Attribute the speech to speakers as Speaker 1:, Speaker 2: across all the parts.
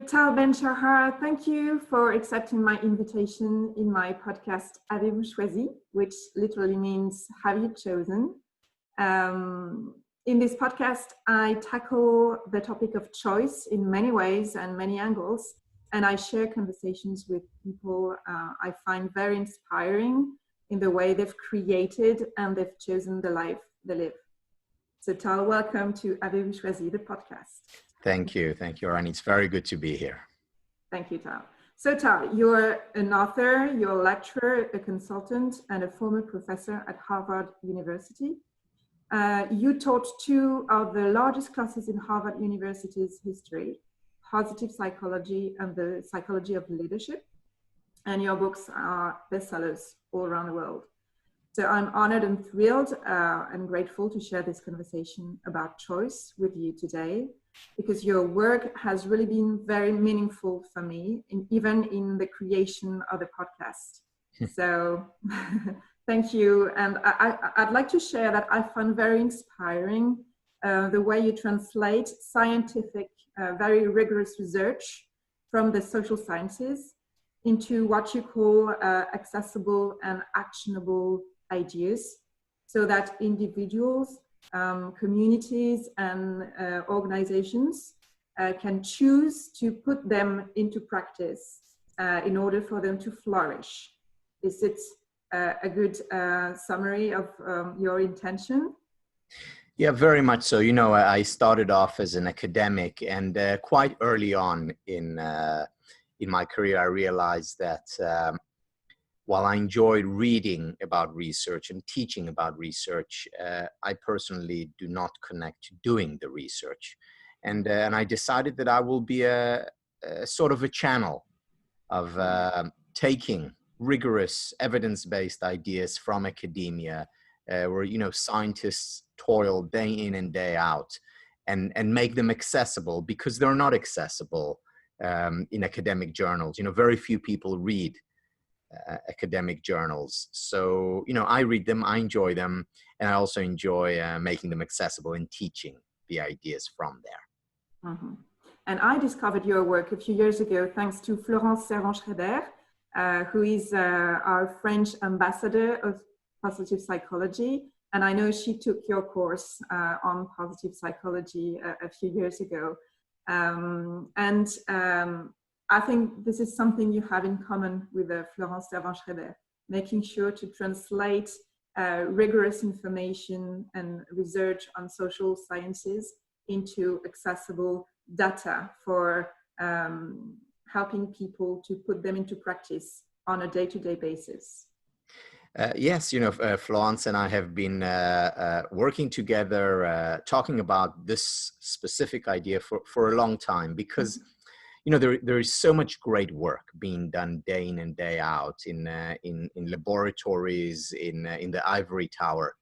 Speaker 1: Tal Ben-Shahar, thank you for accepting my invitation in my podcast Avez-vous, choisi, which literally means have you chosen? In this podcast, I tackle the topic of choice in many ways and many angles, and I share conversations with people I find very inspiring in the way they've created and they've chosen the life they live. So Tal, welcome to Avez-vous, choisi, the podcast.
Speaker 2: Thank you, Rani. It's very good to be here.
Speaker 1: Thank you, Tal. So Tal, you're an author, you're a lecturer, a consultant, and a former professor at Harvard University. You taught two of the largest classes in Harvard University's history, positive psychology and the psychology of leadership. And your books are bestsellers all around the world. So I'm honored and thrilled and grateful to share this conversation about choice with you today, because your work has really been very meaningful for me, even in the creation of the podcast. So thank you. And I'd like to share that I found very inspiring the way you translate scientific, very rigorous research from the social sciences into what you call accessible and actionable ideas, so that individuals, communities, and organizations can choose to put them into practice in order for them to flourish. Is it a good summary of your intention?
Speaker 2: Yeah, very much so. You know, I started off as an academic, and quite early on in my career, I realized that while I enjoyed reading about research and teaching about research, I personally do not connect to doing the research. And I decided that I will be a sort of a channel of taking rigorous evidence-based ideas from academia, where, you know, scientists toil day in and day out, and make them accessible, because they're not accessible in academic journals. You know, very few people read academic journals. So, you know, I read them, I enjoy them, and I also enjoy making them accessible and teaching the ideas from there.
Speaker 1: Mm-hmm. And I discovered your work a few years ago thanks to Florence Servan-Schreiber, who is our French ambassador of positive psychology. And I know she took your course on positive psychology a few years ago. I think this is something you have in common with Florence Servan-Schreiber, making sure to translate rigorous information and research on social sciences into accessible data for helping people to put them into practice on a day-to-day basis.
Speaker 2: Yes, you know, Florence and I have been working together, talking about this specific idea for a long time, because you know, there is so much great work being done day in and day out in laboratories, in the ivory tower.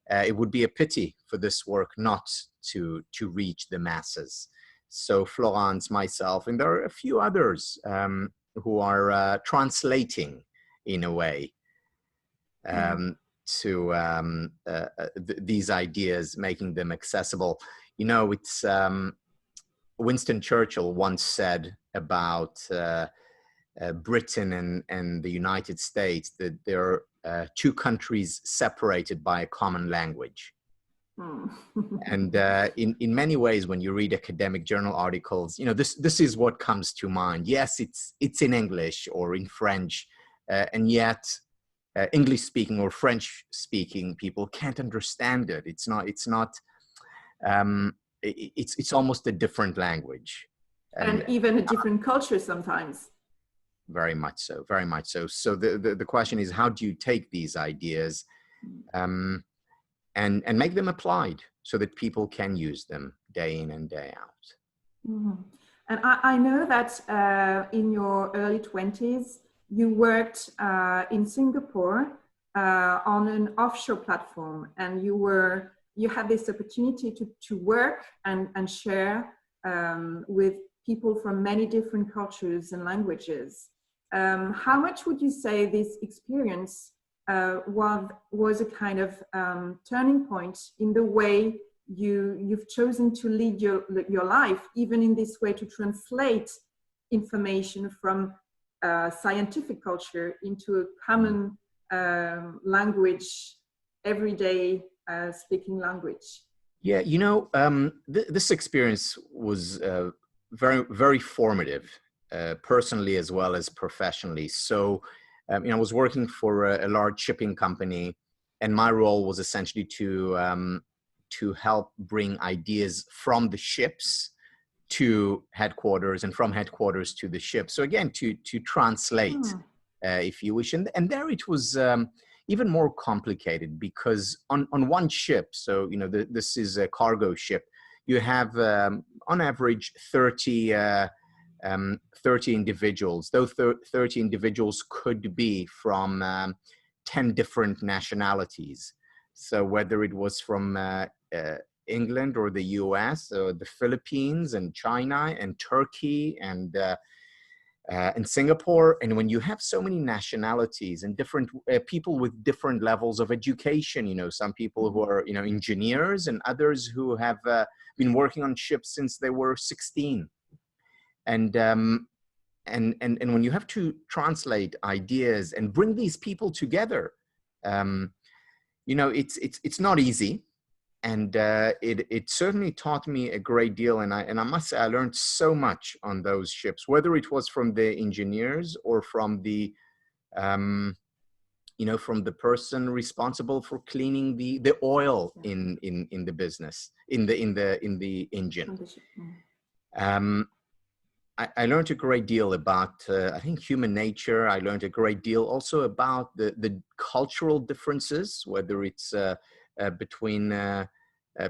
Speaker 2: It would be a pity for this work not to reach the masses. So Florence, myself, and there are a few others who are translating, in a way, to these ideas, making them accessible. You know, it's Winston Churchill once said about Britain and the United States that there are two countries separated by a common language. And in many ways, when you read academic journal articles, you know, this is what comes to mind. Yes, it's in English or in French, and yet English-speaking or French-speaking people can't understand it. It's almost a different language.
Speaker 1: And even a different culture sometimes.
Speaker 2: Very much so, very much so. So the question is, how do you take these ideas and make them applied so that people can use them day in and day out?
Speaker 1: Mm-hmm. And I know that in your early 20s, you worked in Singapore on an offshore platform, and you had this opportunity to work and share with people from many different cultures and languages. How much would you say this experience was a kind of turning point in the way you've chosen to lead your life, even in this way, to translate information from scientific culture into a common language, everyday speaking language?
Speaker 2: Yeah, you know, this experience was very, very formative, personally as well as professionally. So, you know, I was working for a large shipping company, and my role was essentially to help bring ideas from the ships to headquarters, and from headquarters to the ship. So again, to translate, if you wish. And there it was even more complicated, because on one ship, so, you know, this is a cargo ship, you have on average 30 individuals. Those 30 individuals could be from 10 different nationalities. So whether it was from England or the US or the Philippines and China and Turkey and Singapore. And when you have so many nationalities and different people with different levels of education, you know, some people who are, you know, engineers, and others who have been working on ships since they were 16. And when you have to translate ideas and bring these people together, you know, it's not easy. And it certainly taught me a great deal. And I must say, I learned so much on those ships, whether it was from the engineers or from the, you know, from the person responsible for cleaning the oil in the business, in the engine. I learned a great deal about, I think, human nature. I learned a great deal also about the cultural differences, whether it's between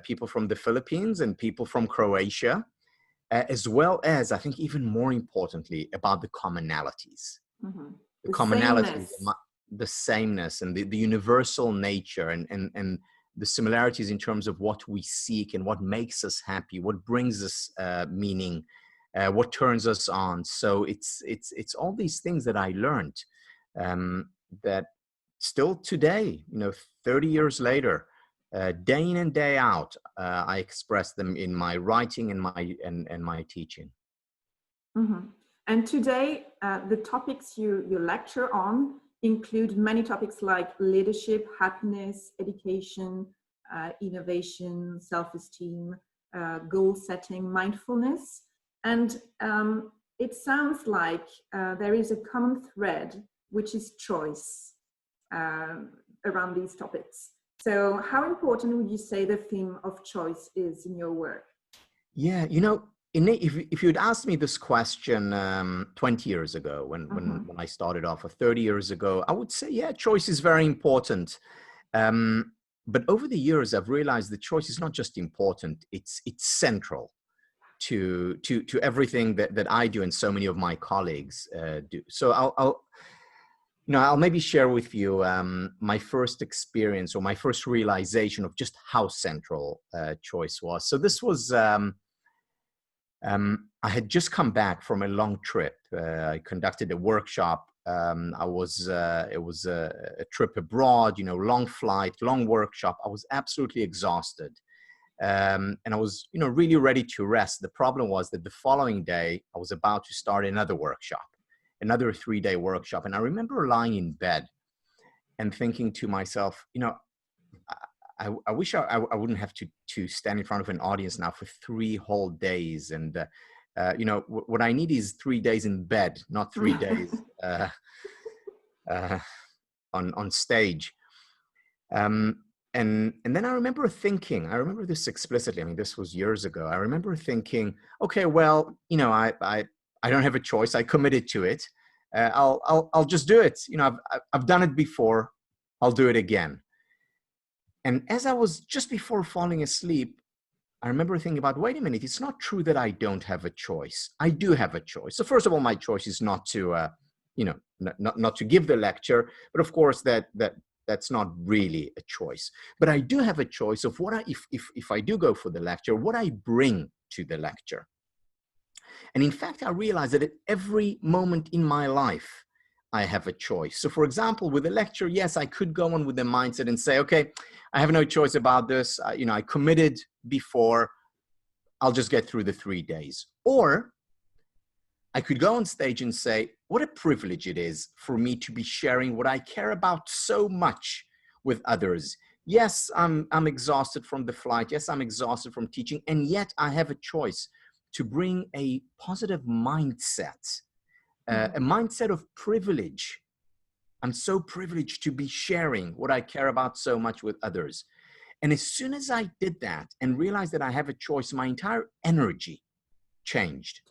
Speaker 2: people from the Philippines and people from Croatia, as well as, I think, even more importantly, about the commonalities. The commonalities, the sameness, and the universal nature, and the similarities in terms of what we seek and what makes us happy, what brings us meaning, what turns us on. So it's all these things that I learned, that still today, you know, 30 years later, day in and day out, I express them in my writing and my teaching.
Speaker 1: And today, the topics you lecture on include many topics like leadership, happiness, education, innovation, self-esteem, goal setting, mindfulness. And it sounds like there is a common thread, which is choice, around these topics. So how important would you say the theme of choice is in your work?
Speaker 2: Yeah, you know, if you'd asked me this question 20 years ago, when I started off, or 30 years ago, I would say, yeah, choice is very important. But over the years, I've realized that choice is not just important, it's central to everything that I do and so many of my colleagues do. So I'll maybe share with you my first experience, or my first realization of just how central choice was. So this was, I had just come back from a long trip. I conducted a workshop. It was a trip abroad, you know, long flight, long workshop. I was absolutely exhausted. And I was, you know, really ready to rest. The problem was that the following day, I was about to start another workshop, another 3-day workshop. And I remember lying in bed and thinking to myself, you know, I wish I wouldn't have to stand in front of an audience now for 3 whole days. And, you know, what I need is 3 days in bed, not 3 days on stage. And then I remember thinking, I remember this explicitly. I mean, this was years ago. I remember thinking, okay, well, you know, I don't have a choice. I committed to it. I'll just do it. You know, I've done it before. I'll do it again. And as I was just before falling asleep, I remember thinking about, wait a minute, it's not true that I don't have a choice. I do have a choice. So first of all, my choice is not to, you know, not to give the lecture, but of course that's not really a choice. But I do have a choice of what if I do go for the lecture, what I bring to the lecture. And in fact, I realized that at every moment in my life, I have a choice. So for example, with a lecture, yes, I could go on with the mindset and say, okay, I have no choice about this. You know, I committed before, I'll just get through the 3 days. Or I could go on stage and say, what a privilege it is for me to be sharing what I care about so much with others. Yes, I'm exhausted from the flight. Yes, I'm exhausted from teaching. And yet I have a choice to bring a positive mindset, a mindset of privilege. I'm so privileged to be sharing what I care about so much with others. And as soon as I did that and realized that I have a choice, my entire energy changed.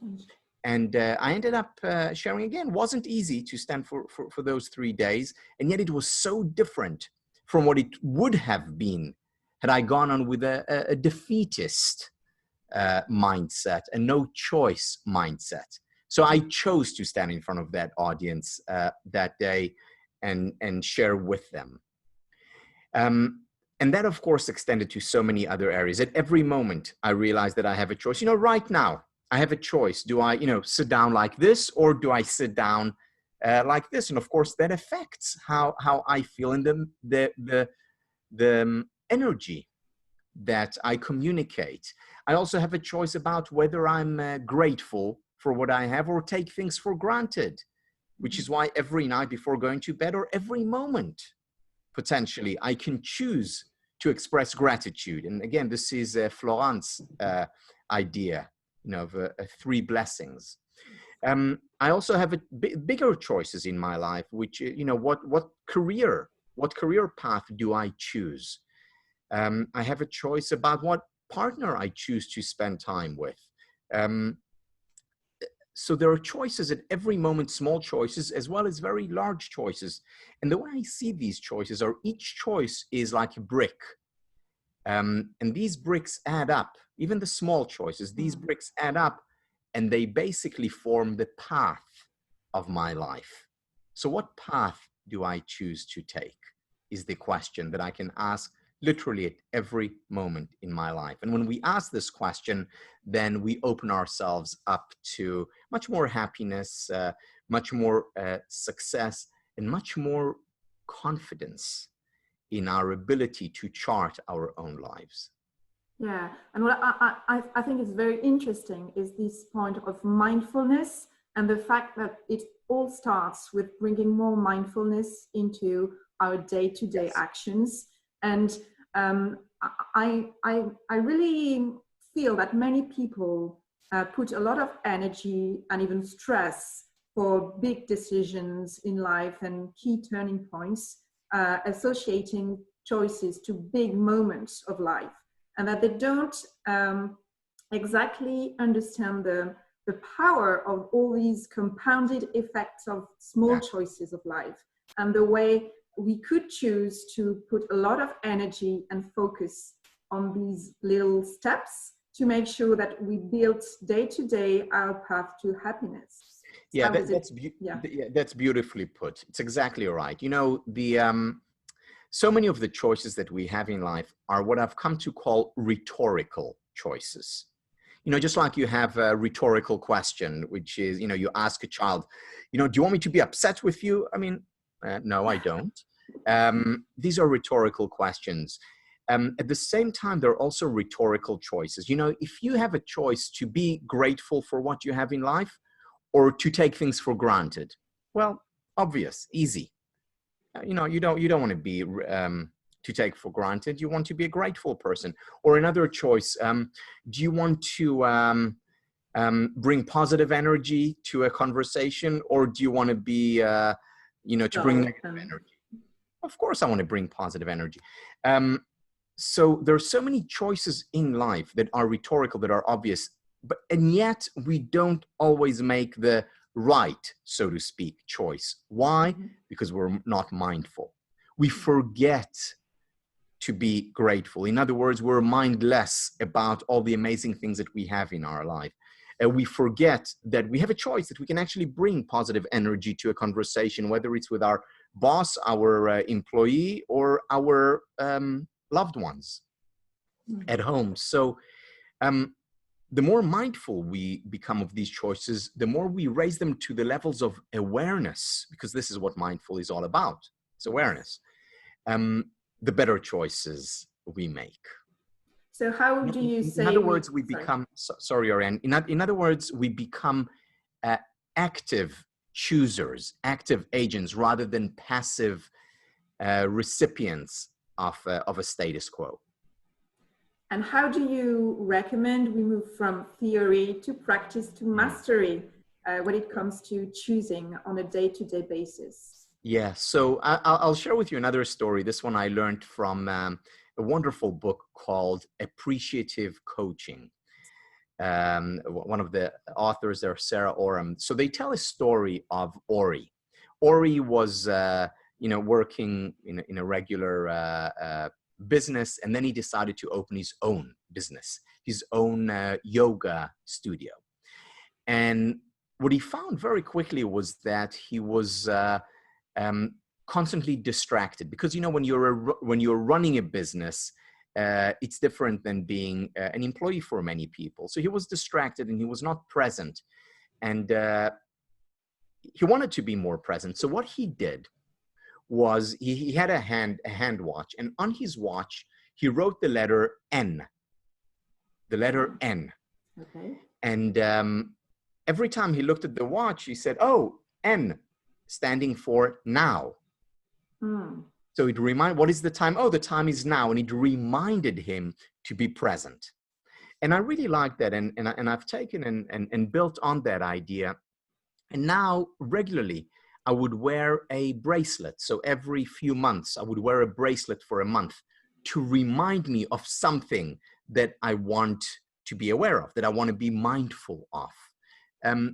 Speaker 2: And I ended up sharing again. It wasn't easy to stand for those 3 days. And yet it was so different from what it would have been had I gone on with a defeatist mindset, a no choice mindset. So I chose to stand in front of that audience that day and share with them. And that, of course, extended to so many other areas. At every moment, I realized that I have a choice. You know, right now, I have a choice. Do I, sit down like this, or do I sit down like this? And of course, that affects how I feel and the energy that I communicate. I also have a choice about whether I'm grateful for what I have or take things for granted, which is why every night before going to bed or every moment, potentially, I can choose to express gratitude. And again, this is Florent's idea, of 3 blessings. I also have bigger choices in my life, which, what career path do I choose? I have a choice about what partner I choose to spend time with. So there are choices at every moment, small choices, as well as very large choices. And the way I see these choices are each choice is like a brick. And these bricks add up, even the small choices, these bricks add up, and they basically form the path of my life. So what path do I choose to take is the question that I can ask literally at every moment in my life. And when we ask this question, then we open ourselves up to much more happiness, much more success, and much more confidence in our ability to chart our own lives.
Speaker 1: Yeah, and what I think is very interesting is this point of mindfulness and the fact that it all starts with bringing more mindfulness into our day-to-day actions. And I really feel that many people put a lot of energy and even stress for big decisions in life and key turning points, associating choices to big moments of life, and that they don't exactly understand the power of all these compounded effects of small choices of life, and the way we could choose to put a lot of energy and focus on these little steps to make sure that we build day to day our path to happiness.
Speaker 2: Yeah, that's beautifully put. It's exactly right. So many of the choices that we have in life are what I've come to call rhetorical choices. Just like you have a rhetorical question, which is, you ask a child, do you want me to be upset with you? I mean, no, I don't. These are rhetorical questions. At the same time, there are also rhetorical choices. If you have a choice to be grateful for what you have in life or to take things for granted, well, obvious, easy. You don't want to be to take for granted. You want to be a grateful person. Or another choice, do you want to bring positive energy to a conversation, or do you want to be to bring negative energy? Of course I want to bring positive energy. So there are so many choices in life that are rhetorical, that are obvious, and yet we don't always make the right, so to speak, choice. Why? Because we're not mindful. We forget to be grateful. In other words, we're mindless about all the amazing things that we have in our life. And we forget that we have a choice, that we can actually bring positive energy to a conversation, whether it's with our boss, our employee, or our loved ones at home. So the more mindful we become of these choices, the more we raise them to the levels of awareness, because this is what mindful is all about. It's awareness. The better choices we make.
Speaker 1: So how do you say?
Speaker 2: In other words, we become, sorry, Oriane. In other words, we become active choosers, active agents, rather than passive recipients of a status quo.
Speaker 1: And how do you recommend we move from theory to practice to mastery when it comes to choosing on a day-to-day basis?
Speaker 2: Yeah, so I'll share with you another story. This one I learned from a wonderful book called Appreciative Coaching. One of the authors there, Sarah Oram. So they tell a story of Ori. Ori was, working in a regular business, and then he decided to open his own business, his own yoga studio. And what he found very quickly was that he was constantly distracted, because when you're running a business, it's different than being an employee for many people. So he was distracted and he was not present, and he wanted to be more present. So what he did was he had a hand watch, and on his watch he wrote the letter N. The letter N.
Speaker 1: Okay.
Speaker 2: And every time he looked at the watch, he said, "Oh, N, standing for now." So it what is the time? Oh, the time is now. And it reminded him to be present. And I really like that. And I've taken and built on that idea. And now regularly I would wear a bracelet. So every few months I would wear a bracelet for a month to remind me of something that I want to be aware of, that I want to be mindful of.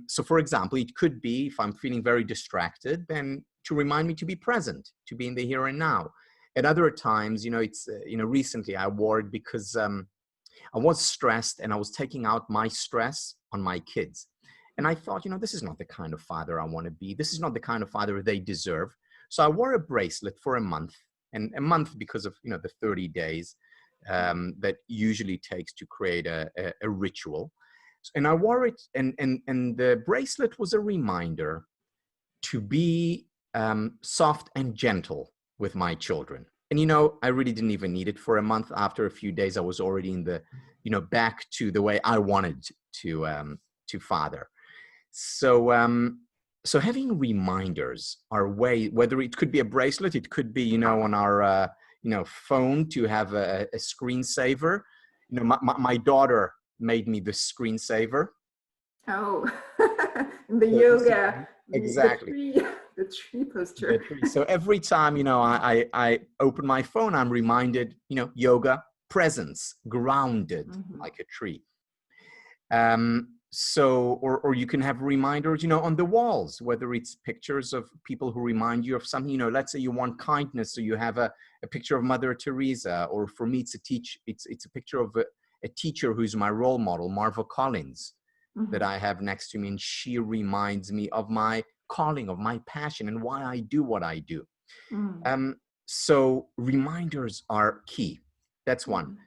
Speaker 2: So for example, it could be, if I'm feeling very distracted, then to remind me to be present, to be in the here and now. At other times, recently I wore it because I was stressed and I was taking out my stress on my kids. And I thought, this is not the kind of father I want to be. This is not the kind of father they deserve. So I wore a bracelet for a month, and a month because of, the 30 days that usually takes to create a ritual. And I wore it, and the bracelet was a reminder to be soft and gentle with my children. And, I really didn't even need it for a month. After a few days, I was already in the, back to the way I wanted to father. So, so having reminders are whether it could be a bracelet, it could be, on our, phone to have a screensaver. My daughter made me the screensaver.
Speaker 1: Oh, the yoga.
Speaker 2: Exactly.
Speaker 1: The tree posture.
Speaker 2: So every time, I open my phone, I'm reminded, yoga, presence, grounded like a tree. So, or you can have reminders, on the walls, whether it's pictures of people who remind you of something, let's say you want kindness. So you have a picture of Mother Teresa, or for me, it's a picture of a teacher who's my role model, Marva Collins, that I have next to me. And she reminds me of my calling, of my passion, and why I do what I do. So reminders are key. That's one.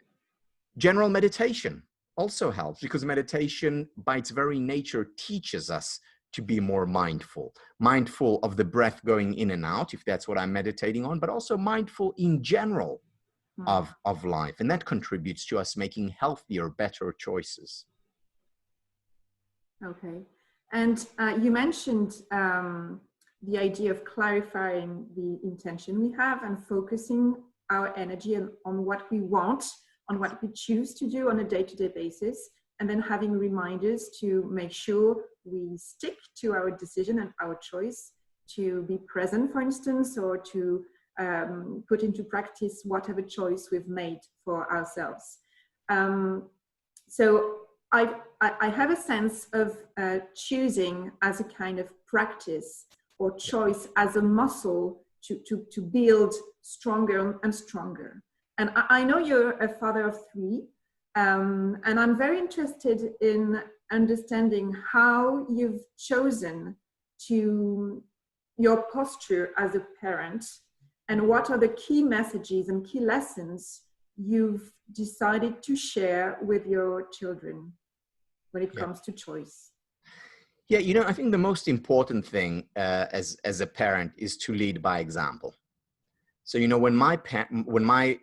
Speaker 2: General meditation also helps, because meditation by its very nature teaches us to be more mindful of the breath going in and out, if that's what I'm meditating on, but also mindful in general of life. And that contributes to us making healthier, better choices.
Speaker 1: Okay. And you mentioned the idea of clarifying the intention we have and focusing our energy on what we want, on what we choose to do on a day-to-day basis, and then having reminders to make sure we stick to our decision and our choice to be present, for instance, or to put into practice whatever choice we've made for ourselves. So I have a sense of choosing as a kind of practice, or choice as a muscle to build stronger and stronger. And I know you're a father of 3, and I'm very interested in understanding how you've chosen your posture as a parent, and what are the key messages and key lessons you've decided to share with your children when it comes to choice.
Speaker 2: Yeah, I think the most important thing as a parent is to lead by example. So, when my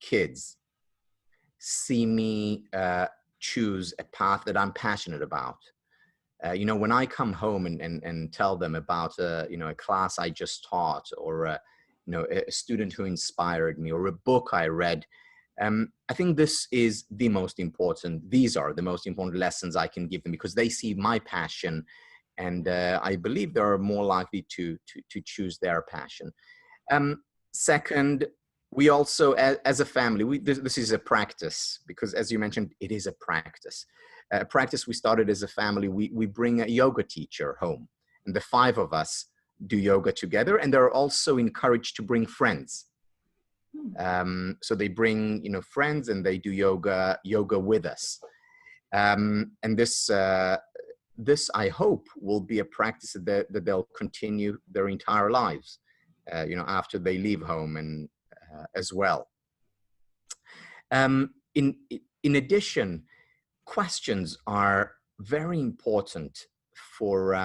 Speaker 2: kids see me choose a path that I'm passionate about, When I come home and tell them about a class I just taught, or a student who inspired me, or a book I read, I think this is the most important. These are the most important lessons I can give them, because they see my passion, and I believe they're more likely to choose their passion. Second, we also, as a family, this is a practice, because as you mentioned, it is a practice. A practice we started as a family. We bring a yoga teacher home, and the 5 of us do yoga together, and they're also encouraged to bring friends. So they bring, friends, and they do yoga with us. And this I hope will be a practice that they'll continue their entire lives, after they leave home, and as well. In addition, questions are very important for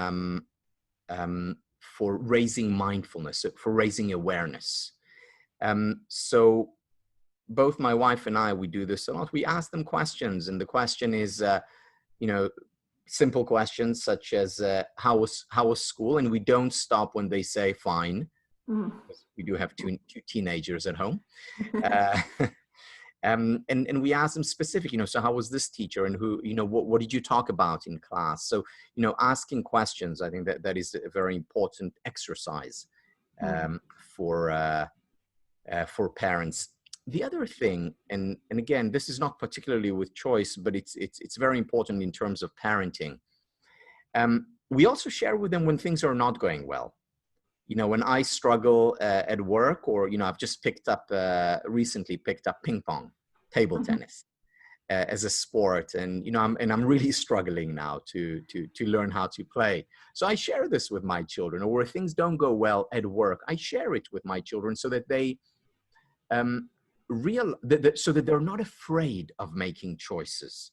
Speaker 2: raising mindfulness, for raising awareness. So both my wife and I, we do this a lot. We ask them questions, and the question is, simple questions such as how was school, and we don't stop when they say fine. We do have two teenagers at home. And we ask them specific, so how was this teacher, and who, what did you talk about in class? So, asking questions, I think that is a very important exercise for parents. The other thing, and again, this is not particularly with choice, but it's very important in terms of parenting. We also share with them when things are not going well. When I struggle at work, or, I've just recently picked up ping pong, table tennis, as a sport. And, I'm really struggling now to learn how to play. So I share this with my children, or where things don't go well at work, I share it with my children, so that they so that they're not afraid of making choices.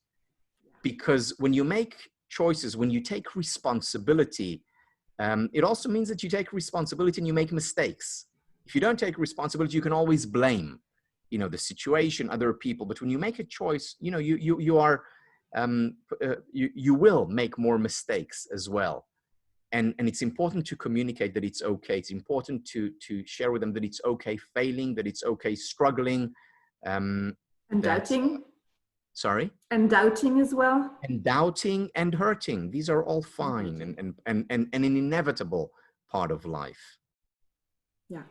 Speaker 2: Because when you make choices, when you take responsibility, it also means that you take responsibility and you make mistakes. If you don't take responsibility, you can always blame, the situation, other people. But when you make a choice, you will make more mistakes as well. And it's important to communicate that it's okay. It's important to share with them that it's okay failing, that it's okay struggling.
Speaker 1: And doubting.
Speaker 2: Sorry?
Speaker 1: And doubting as well.
Speaker 2: And doubting and hurting. These are all fine and an inevitable part of life.
Speaker 1: Yeah.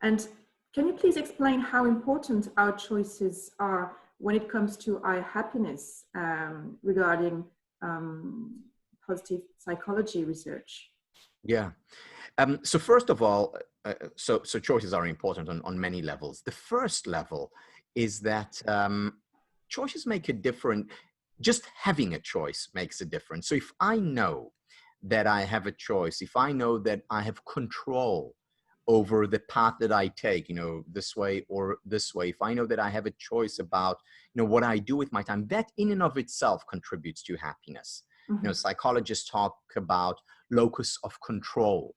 Speaker 1: And can you please explain how important our choices are when it comes to our happiness, regarding positive psychology research?
Speaker 2: Yeah. So first of all, so choices are important on many levels. The first level is that choices make a difference. Just having a choice makes a difference. So if I know that I have a choice, if I know that I have control over the path that I take, this way or this way, if I know that I have a choice about, what I do with my time, that in and of itself contributes to happiness. Psychologists talk about locus of control.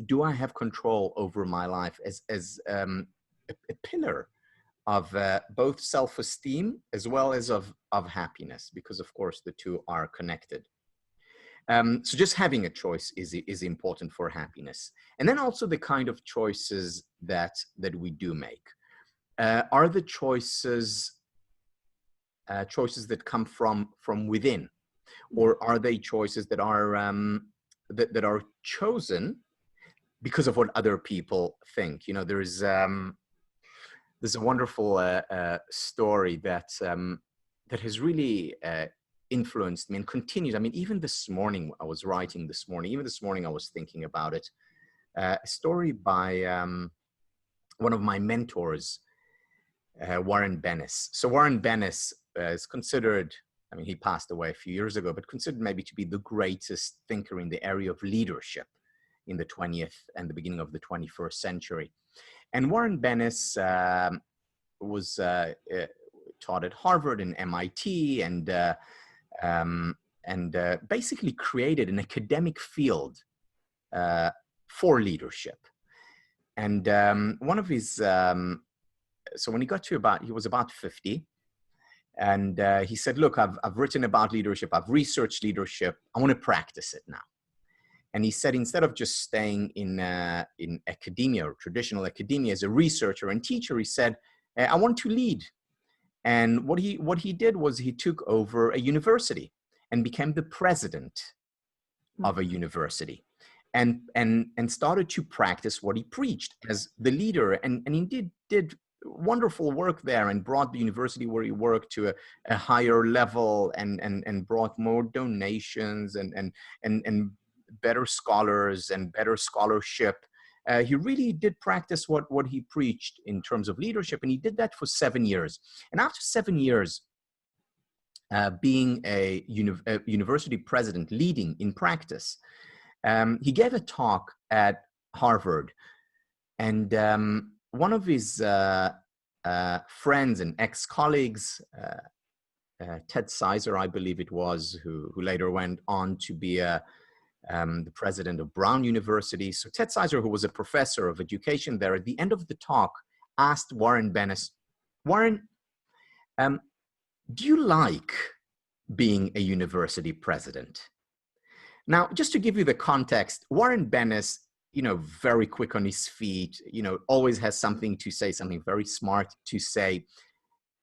Speaker 2: Do I have control over my life as a pillar of both self-esteem as well as of happiness? Because of course the two are connected. So just having a choice is important for happiness. And then also the kind of choices that we do make. Are the choices that come from within, or are they choices that are that are chosen because of what other people think? There's a wonderful story that has really influenced me and continues. I mean, even this morning I was writing this morning, I was thinking about it. A story by one of my mentors, Warren Bennis. So Warren Bennis is considered, I mean, he passed away a few years ago, but considered maybe to be the greatest thinker in the area of leadership in the 20th and the beginning of the 21st century. And Warren Bennis was taught at Harvard and MIT, and basically created an academic field for leadership. And one of his, so when he got to he was about 50, And he said, look, I've written about leadership. I've researched leadership. I want to practice it now. And he said, instead of just staying in academia or traditional academia as a researcher and teacher, he said, I want to lead. And what he did was he took over a university and became the president of a university, and started to practice what he preached as the leader. And he did wonderful work there and brought the university where he worked to a higher level, and brought more donations and better scholars and better scholarship. He really did practice what he preached in terms of leadership, and he did that for 7 years. And after 7 years, being a university president, leading in practice, he gave a talk at Harvard, and one of his friends and ex-colleagues, Ted Sizer, I believe it was, who later went on to be the president of Brown University. So Ted Sizer, who was a professor of education there, at the end of the talk asked Warren Bennis, Warren, do you like being a university president? Now, just to give you the context, Warren Bennis, very quick on his feet, always has something to say, something very smart to say.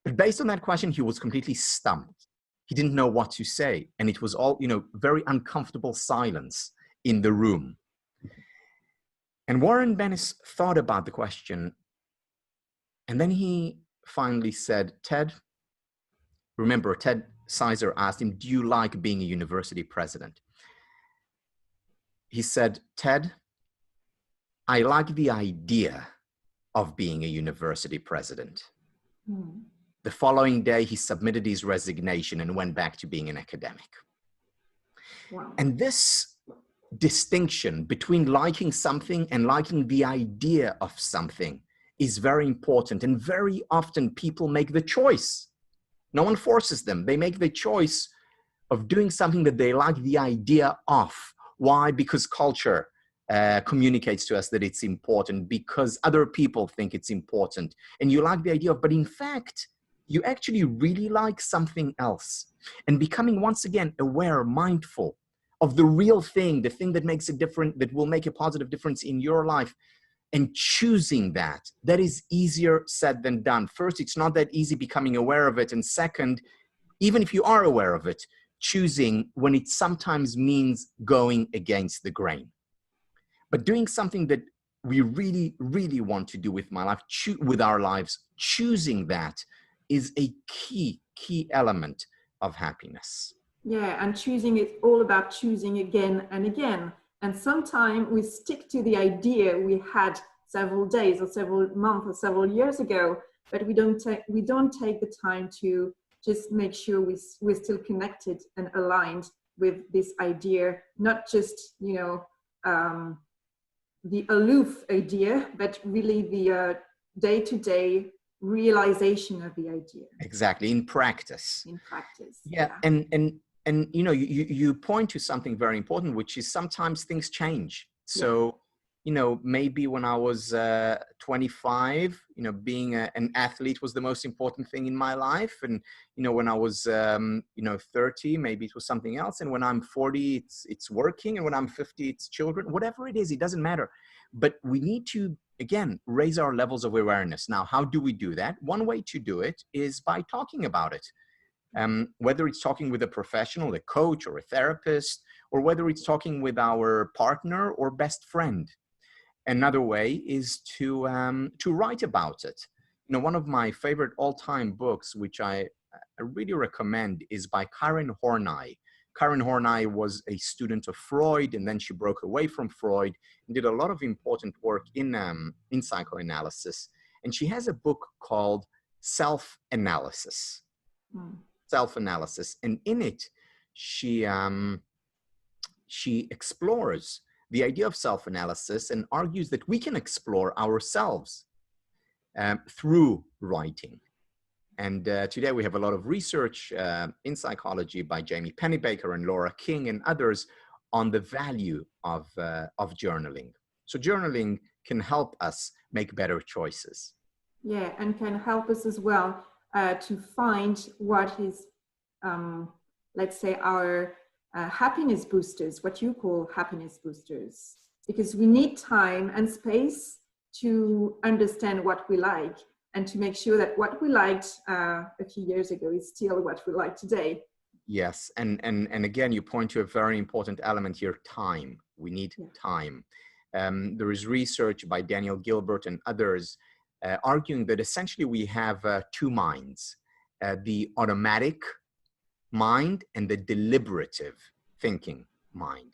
Speaker 2: But based on that question, he was completely stumped. He didn't know what to say. And it was all, very uncomfortable silence in the room. And Warren Bennis thought about the question. And then he finally said, Ted, remember, Ted Sizer asked him, do you like being a university president? He said, Ted, I like the idea of being a university president. The following day, he submitted his resignation and went back to being an academic.
Speaker 1: Wow.
Speaker 2: And this distinction between liking something and liking the idea of something is very important. And very often people make the choice. No one forces them. They make the choice of doing something that they like the idea of. Why? Because culture communicates to us that it's important, because other people think it's important, and you like the idea of, but in fact, you actually really like something else. And becoming, once again, aware, mindful of the real thing, the thing that makes a difference, that will make a positive difference in your life, and choosing that is easier said than done. First, it's not that easy becoming aware of it. And second, even if you are aware of it, choosing when it sometimes means going against the grain. But doing something that we really, really want to do with my life, with our lives, choosing that is a key element of happiness.
Speaker 1: Yeah, and choosing is all about choosing again and again. And sometimes we stick to the idea we had several days or several months or several years ago, but we don't take the time to just make sure we're still connected and aligned with this idea, not just, the aloof idea, but really the day-to-day realization of the idea.
Speaker 2: Exactly, in practice.
Speaker 1: In practice.
Speaker 2: Yeah. And you point to something very important, which is sometimes things change. So, maybe when I was 25, being an athlete was the most important thing in my life. And, when I was, 30, maybe it was something else. And when I'm 40, it's working. And when I'm 50, it's children. Whatever it is, it doesn't matter. But we need to, again, raise our levels of awareness. Now, how do we do that? One way to do it is by talking about it. Whether it's talking with a professional, a coach or a therapist, or whether it's talking with our partner or best friend. Another way is to write about it. One of my favorite all-time books, which I really recommend, is by Karen Horney. Karen Horney was a student of Freud, and then she broke away from Freud and did a lot of important work in psychoanalysis. And she has a book called Self-Analysis. Self-analysis, and in it she explores the idea of self-analysis and argues that we can explore ourselves through writing. And today we have a lot of research in psychology by Jamie Pennybaker and Laura King and others on the value of journaling. So journaling can help us make better choices.
Speaker 1: Yeah, and can help us as well to find what is, let's say, our happiness boosters, what you call happiness boosters, because we need time and space to understand what we like and to make sure that what we liked a few years ago is still what we like today.
Speaker 2: Yes, and again, you point to a very important element here, time. We need time. There is research by Daniel Gilbert and others arguing that essentially we have two minds, the automatic mind and the deliberative thinking mind.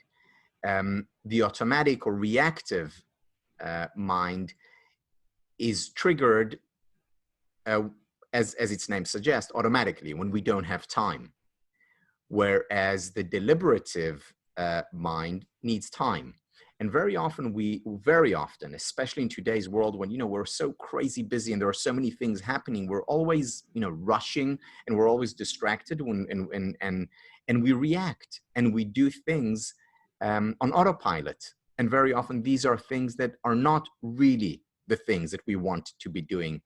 Speaker 2: The automatic or reactive mind is triggered, as its name suggests, automatically when we don't have time. Whereas the deliberative mind needs time. And very often, especially in today's world when, we're so crazy busy and there are so many things happening, we're always, rushing and we're always distracted and we react and we do things on autopilot. And very often these are things that are not really the things that we want to be doing.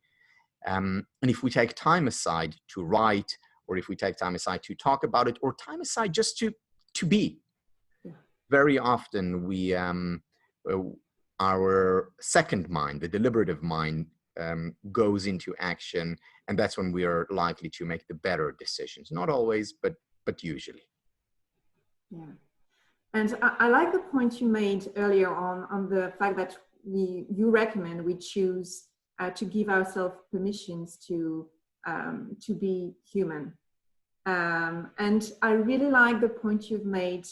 Speaker 2: And if we take time aside to write, or if we take time aside to talk about it, or time aside just to be, very often we, our second mind, the deliberative mind, goes into action, and that's when we are likely to make the better decisions. Not always, but usually. Yeah.
Speaker 1: And I like the point you made earlier on the fact that you recommend we choose to give ourselves permissions to be human. And I really like the point you've made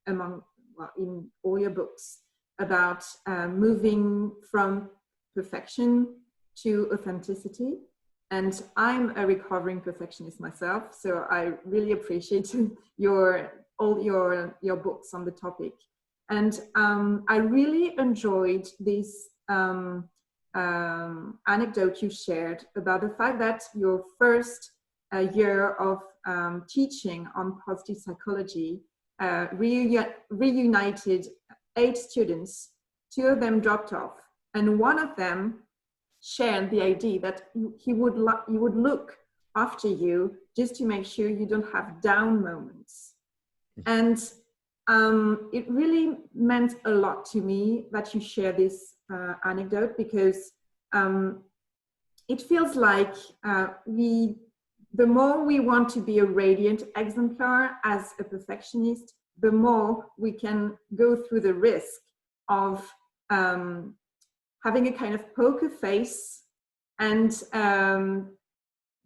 Speaker 1: in all your books about moving from perfection to authenticity. And I'm a recovering perfectionist myself, so I really appreciate all your books on the topic. And I really enjoyed this anecdote you shared about the fact that your first year of teaching on positive psychology reunited 8 students. 2 of them dropped off, and one of them shared the idea that he would look after you just to make sure you don't have down moments. And it really meant a lot to me that you share this anecdote, because it feels like the more we want to be a radiant exemplar as a perfectionist, the more we can go through the risk of having a kind of poker face and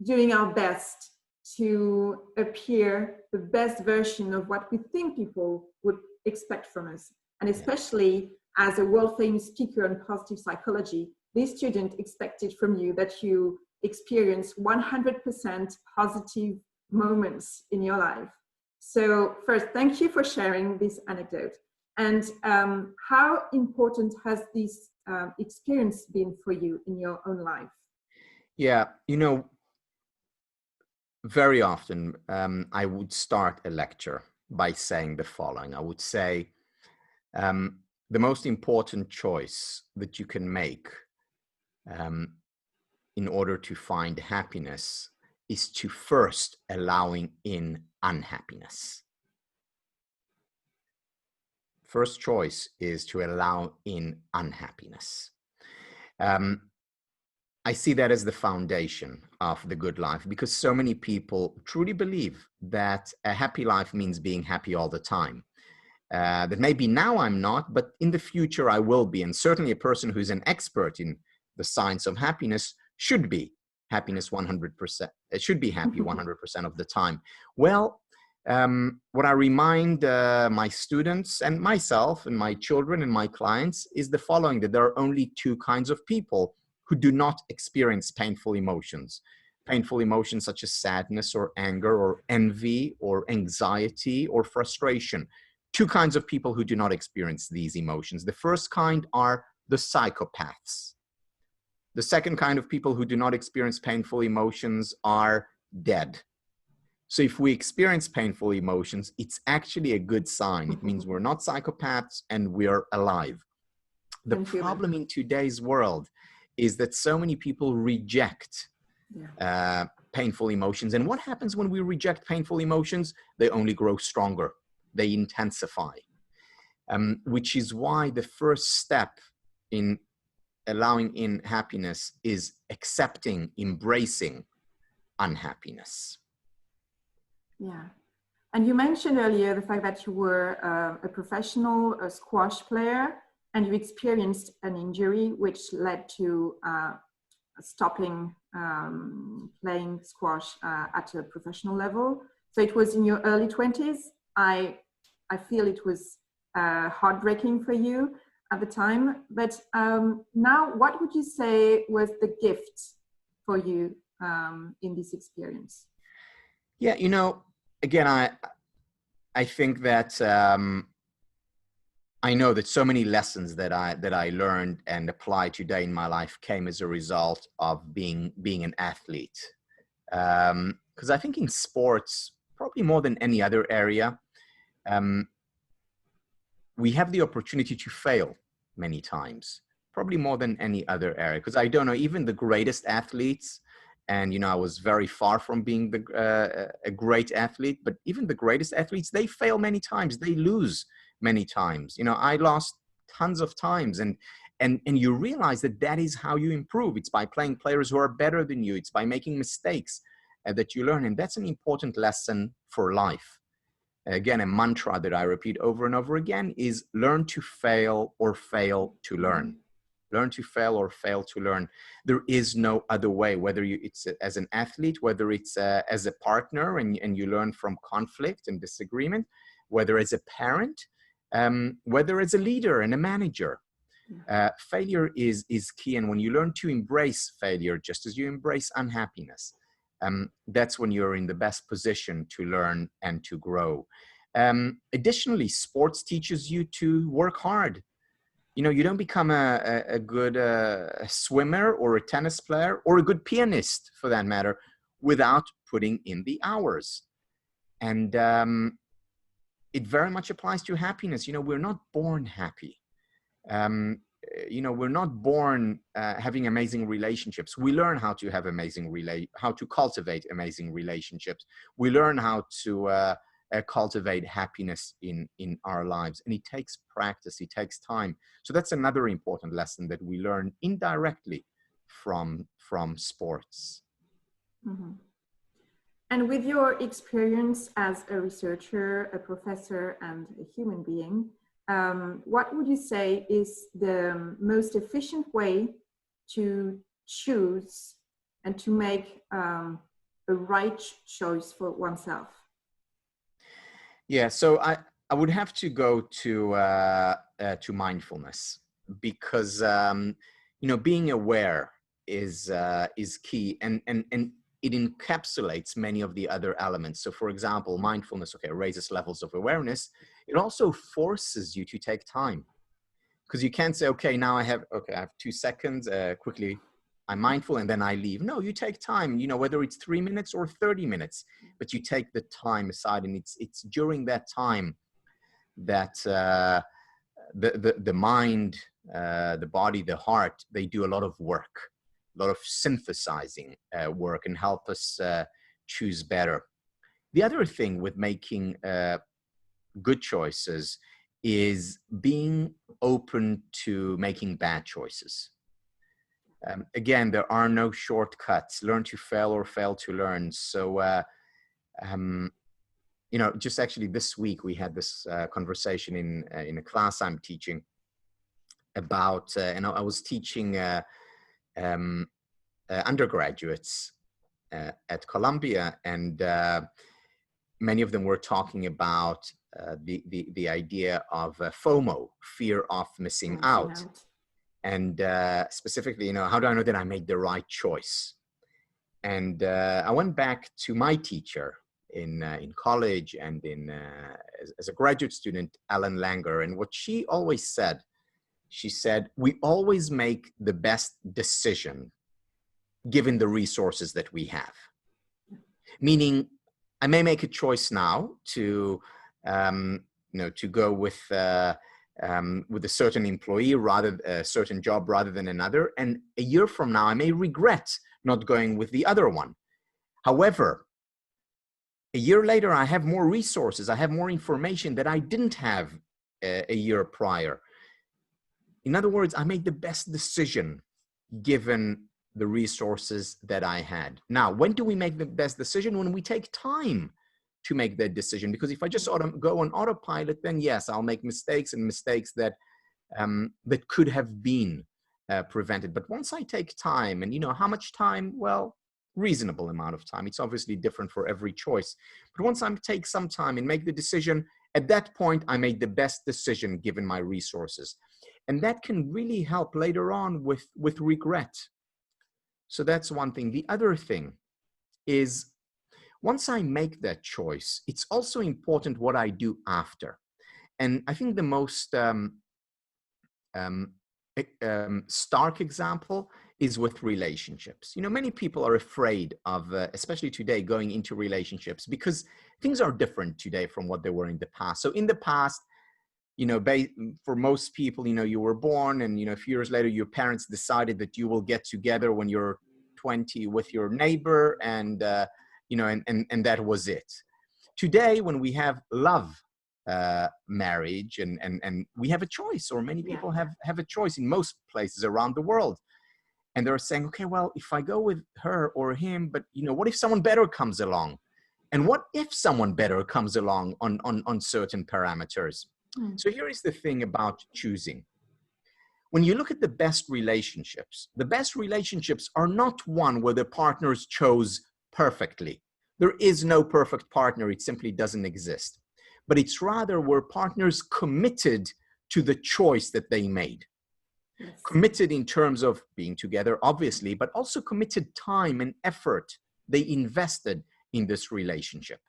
Speaker 1: doing our best to appear the best version of what we think people would expect from us. And especially as a world-famous speaker on positive psychology, this student expected from you that you experience 100% positive moments in your life. So first, thank you for sharing this anecdote. And how important has this experience been for you in your own life?
Speaker 2: Yeah, very often I would start a lecture by saying the following. I would say, the most important choice that you can make in order to find happiness is to first allowing in unhappiness. First choice is to allow in unhappiness. I see that as the foundation of the good life, because so many people truly believe that a happy life means being happy all the time. That maybe now I'm not, but in the future I will be. And certainly a person who's an expert in the science of happiness should be happiness 100%. It should be happy 100% of the time. Well, what I remind my students and myself and my children and my clients is the following, that there are only 2 kinds of people who do not experience painful emotions. Painful emotions such as sadness or anger or envy or anxiety or frustration. 2 kinds of people who do not experience these emotions. The first kind are the psychopaths. The second kind of people who do not experience painful emotions are dead. So if we experience painful emotions, it's actually a good sign. It means we're not psychopaths and we're alive. The problem in today's world is that so many people reject painful emotions. And what happens when we reject painful emotions? They only grow stronger. They intensify, which is why the first step in allowing in happiness is accepting, embracing unhappiness.
Speaker 1: Yeah. And you mentioned earlier the fact that you were a professional squash player, and you experienced an injury which led to stopping playing squash at a professional level. So it was in your early 20s. I feel it was heartbreaking for you at the time. But now, what would you say was the gift for you in this experience?
Speaker 2: Yeah, you know, again, I think that I know that so many lessons that I learned and apply today in my life came as a result of being an athlete. Because I think in sports, probably more than any other area, we have the opportunity to fail many times, probably more than any other area. Because I don't know, even the greatest athletes, and you know, I was very far from being a great athlete, but even the greatest athletes, they fail many times, they lose many times. You know, I lost tons of times, and you realize that that is how you improve. It's by playing players who are better than you. It's by making mistakes that you learn, and that's an important lesson for life. Again, a mantra that I repeat over and over again is learn to fail or fail to learn. Learn to fail or fail to learn. There is no other way, whether it's as an athlete, whether it's as a partner and you learn from conflict and disagreement, whether as a parent, whether as a leader and a manager. Failure is key. And when you learn to embrace failure, just as you embrace unhappiness, that's when you're in the best position to learn and to grow. Additionally, sports teaches you to work hard. You know, you don't become a good swimmer or a tennis player or a good pianist, for that matter, without putting in the hours. And it very much applies to happiness. You know, we're not born happy. You know, we're not born having amazing relationships. We learn how to have how to cultivate amazing relationships. We learn how to cultivate happiness in our lives, and it takes practice. It takes time. So that's another important lesson that we learn indirectly from sports.
Speaker 1: Mm-hmm. And with your experience as a researcher, a professor, and a human being, what would you say is the most efficient way to choose and to make a right choice for oneself?
Speaker 2: Yeah, so I would have to go to mindfulness, because you know, being aware is key, and it encapsulates many of the other elements. So, for example, mindfulness, okay, raises levels of awareness. It also forces you to take time, because you can't say, okay, now I have 2 seconds, quickly, I'm mindful, and then I leave. No, you take time, you know, whether it's 3 minutes or 30 minutes, but you take the time aside, and it's during that time that the mind, the body, the heart, they do a lot of work, a lot of synthesizing work, and help us choose better. The other thing with making good choices is being open to making bad choices. Again, there are no shortcuts. Learn to fail or fail to learn. So, you know, just actually this week we had this conversation in a class I'm teaching about, and I was teaching undergraduates at Columbia, and many of them were talking about the idea of FOMO, fear of missing out. And specifically, you know, how do I know that I made the right choice? And I went back to my teacher in college and as a graduate student, Ellen Langer. And what she always said, she said, we always make the best decision given the resources that we have. Meaning, I may make a choice now to, you know, to go with a certain employee, a certain job rather than another. And a year from now, I may regret not going with the other one. However, a year later, I have more resources. I have more information that I didn't have a year prior. In other words, I made the best decision given the resources that I had. Now, when do we make the best decision? When we take time to make that decision. Because if I just go on autopilot, then yes, I'll make mistakes and mistakes that that could have been prevented. But once I take time, and how much time? Well, reasonable amount of time. It's obviously different for every choice. But once I take some time and make the decision, at that point, I made the best decision given my resources. And that can really help later on with regret. So that's one thing. The other thing is, once I make that choice, it's also important what I do after. And I think the most stark example is with relationships. Many people are afraid of, especially today, going into relationships because things are different today from what they were in the past. So in the past, for most people, you were born and, a few years later, your parents decided that you will get together when you're 20 with your neighbor and, and that was it. Today, when we have love marriage and we have a choice, or many people have a choice in most places around the world. And they're saying, okay, well, if I go with her or him, but what if someone better comes along? And what if someone better comes along on certain parameters? So here is the thing about choosing. When you look at the best relationships are not one where the partners chose perfectly. There is no perfect partner. It simply doesn't exist. But it's rather where partners committed to the choice that they made. Yes. Committed in terms of being together, obviously, but also committed time and effort they invested in this relationship.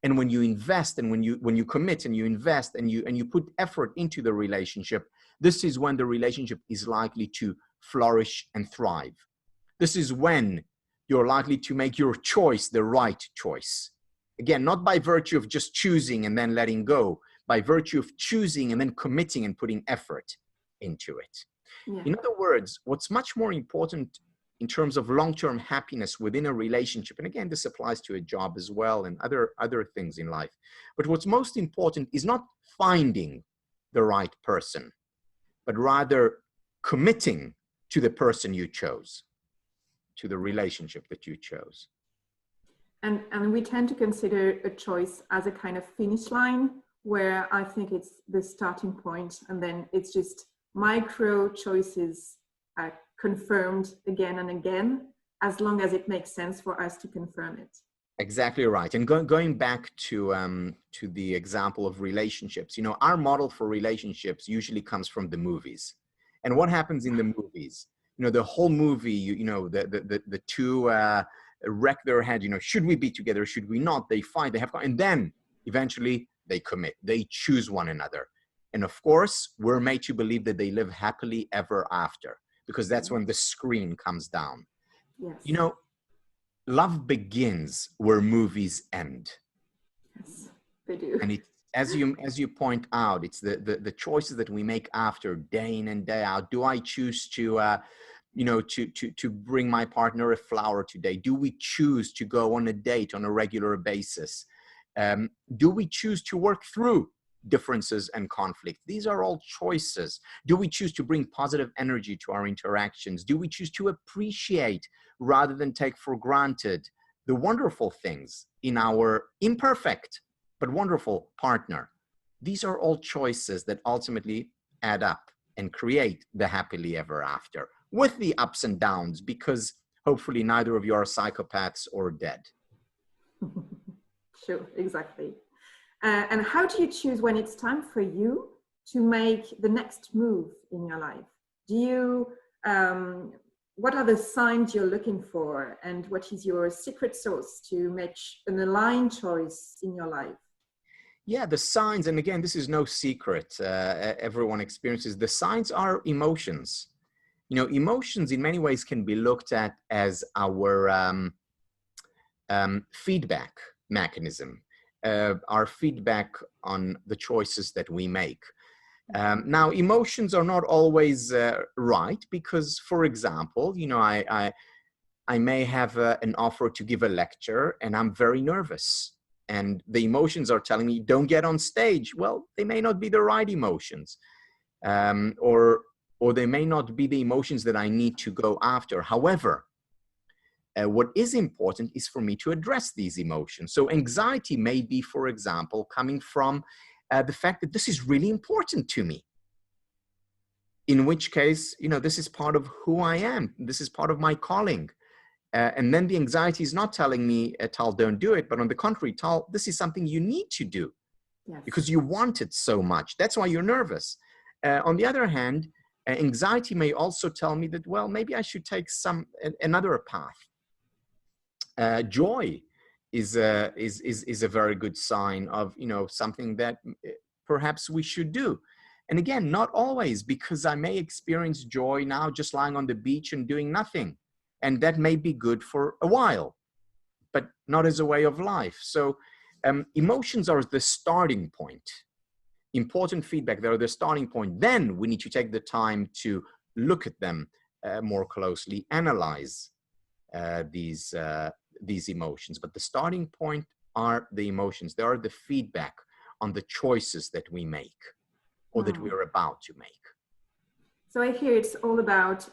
Speaker 2: And when you invest and when you commit and you invest and you put effort into the relationship, this is when the relationship is likely to flourish and thrive. This is when you're likely to make your choice the right choice. Again, not by virtue of just choosing and then letting go, by virtue of choosing and then committing and putting effort into it. Yeah. In other words, what's much more important in terms of long-term happiness within a relationship, and again, this applies to a job as well and other things in life, but what's most important is not finding the right person, but rather committing to the person you chose, to the relationship that you chose.
Speaker 1: And we tend to consider a choice as a kind of finish line, where I think it's the starting point, and then it's just micro choices confirmed again and again, as long as it makes sense for us to confirm it.
Speaker 2: Exactly right. And going back to the example of relationships, our model for relationships usually comes from the movies. And what happens in the movies? The whole movie, the two wreck their head, should we be together? Should we not? They fight, and then eventually they commit, they choose one another. And of course, we're made to believe that they live happily ever after, because that's when the screen comes down. Yes. Love begins where movies end.
Speaker 1: Yes, they do.
Speaker 2: And it, as you point out, it's the choices that we make after, day in and day out. Do I choose to bring my partner a flower today? Do we choose to go on a date on a regular basis? Do we choose to work through differences and conflict? These are all choices. Do we choose to bring positive energy to our interactions? Do we choose to appreciate rather than take for granted the wonderful things in our imperfect but wonderful partner? These are all choices that ultimately add up and create the happily ever after, with the ups and downs, because hopefully neither of you are psychopaths or dead.
Speaker 1: Sure, exactly. And how do you choose when it's time for you to make the next move in your life? Do you, what are the signs you're looking for, and what is your secret sauce to make an aligned choice in your life?
Speaker 2: Yeah, the signs, and again, this is no secret. Everyone experiences. The signs are emotions. Emotions in many ways can be looked at as our feedback mechanism, our feedback on the choices that we make. Now, emotions are not always right, because, for example, I may have an offer to give a lecture and I'm very nervous. And the emotions are telling me, don't get on stage. Well, they may not be the right emotions. Or they may not be the emotions that I need to go after. However, what is important is for me to address these emotions. So anxiety may be, for example, coming from the fact that this is really important to me. In which case, this is part of who I am. This is part of my calling. And then the anxiety is not telling me, Tal, don't do it. But on the contrary, Tal, this is something you need to do. Yes. Because you want it so much. That's why you're nervous. On the other hand, anxiety may also tell me that, well, maybe I should take another path. Joy is a very good sign of, something that perhaps we should do. And again, not always, because I may experience joy now just lying on the beach and doing nothing. And that may be good for a while, but not as a way of life. So emotions are the starting point. Important feedback, they're the starting point. Then we need to take the time to look at them more closely, analyze these emotions. But the starting point are the emotions. They are the feedback on the choices that we make or that we're about to make.
Speaker 1: So I hear it's all about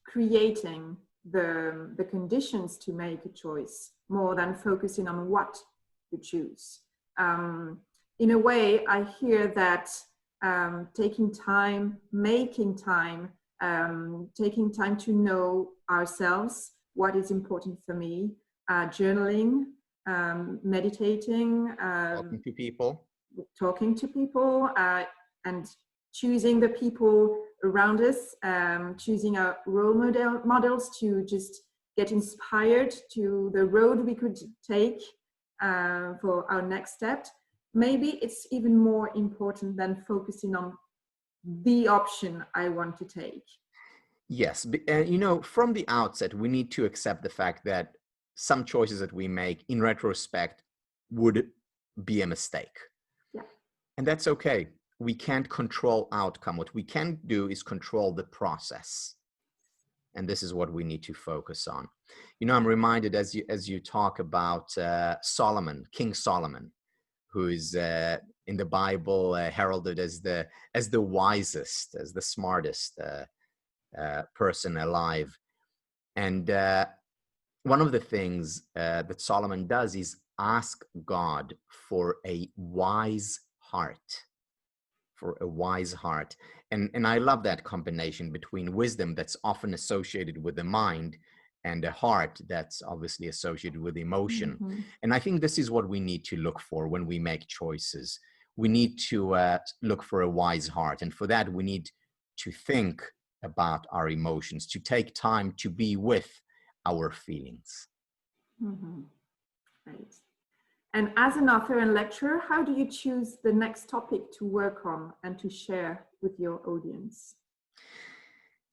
Speaker 1: creating the conditions to make a choice more than focusing on what you choose. In a way, I hear that taking time, making time, taking time to know ourselves, what is important for me, journaling, meditating, talking to people, and choosing the people around us, choosing our role models to just get inspired to the road we could take for our next step. Maybe it's even more important than focusing on the option I want to take.
Speaker 2: Yes, from the outset, we need to accept the fact that some choices that we make in retrospect would be a mistake.
Speaker 1: Yeah.
Speaker 2: And that's okay. We can't control outcome. What we can do is control the process. And this is what we need to focus on. I'm reminded as you talk about Solomon, King Solomon, who is in the Bible heralded as the wisest, as the smartest person alive. And one of the things that Solomon does is ask God for a wise heart. For a wise heart. And I love that combination between wisdom that's often associated with the mind and a heart that's obviously associated with emotion. Mm-hmm. And I think this is what we need to look for when we make choices. We need to look for a wise heart. And for that, we need to think about our emotions, to take time to be with our feelings.
Speaker 1: Mm-hmm. Right. And as an author and lecturer, how do you choose the next topic to work on and to share with your audience?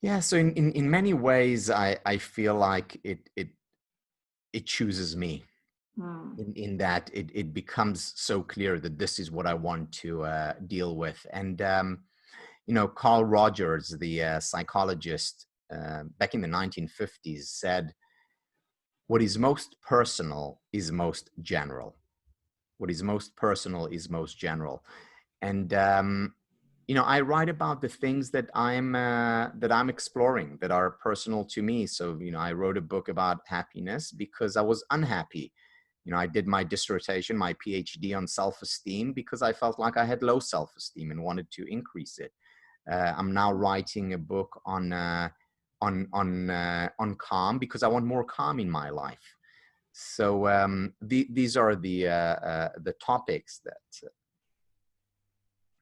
Speaker 2: Yeah, so in many ways, I feel like it chooses me. In that it becomes so clear that this is what I want to deal with. And, Carl Rogers, the psychologist back in the 1950s said, what is most personal is most general. What is most personal is most general. And, I write about the things that I'm exploring that are personal to me. So, I wrote a book about happiness because I was unhappy. I did my dissertation, my PhD on self-esteem because I felt like I had low self-esteem and wanted to increase it. I'm now writing a book on calm because I want more calm in my life. So these are the topics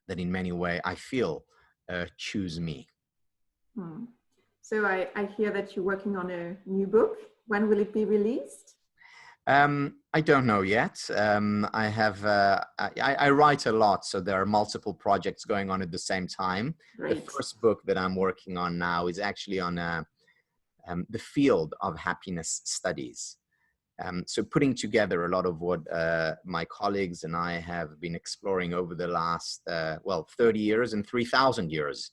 Speaker 2: that in many ways I feel choose me.
Speaker 1: So I hear that you're working on a new book. When will it be released?
Speaker 2: I don't know yet. I write a lot, so there are multiple projects going on at the same time. Great. The first book that I'm working on now is actually on the field of happiness studies. So putting together a lot of what my colleagues and I have been exploring over the last, 30 years and 3,000 years,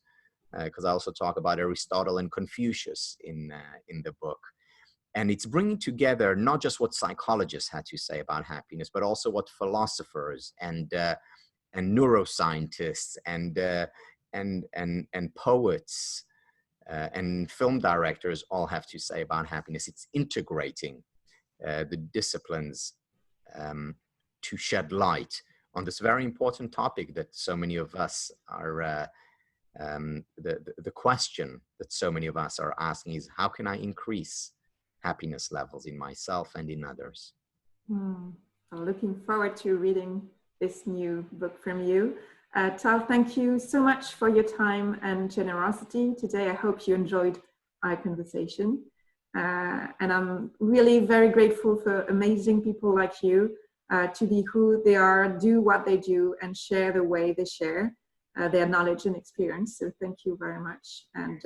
Speaker 2: because I also talk about Aristotle and Confucius in the book. And it's bringing together not just what psychologists had to say about happiness, but also what philosophers and neuroscientists and poets and film directors all have to say about happiness. It's integrating the disciplines to shed light on this very important topic that so many of us are, the question that so many of us are asking is, how can I increase happiness levels in myself and in others?
Speaker 1: I'm looking forward to reading this new book from you. Tal, thank you so much for your time and generosity today. I hope you enjoyed our conversation. And I'm really very grateful for amazing people like you to be who they are, do what they do, and share the way they share their knowledge and experience. So thank you very much. And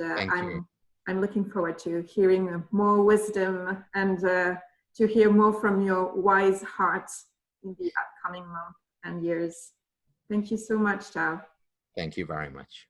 Speaker 1: I'm looking forward to hearing more wisdom and to hear more from your wise heart in the upcoming months and years. Thank you so much, Tal.
Speaker 2: Thank you very much.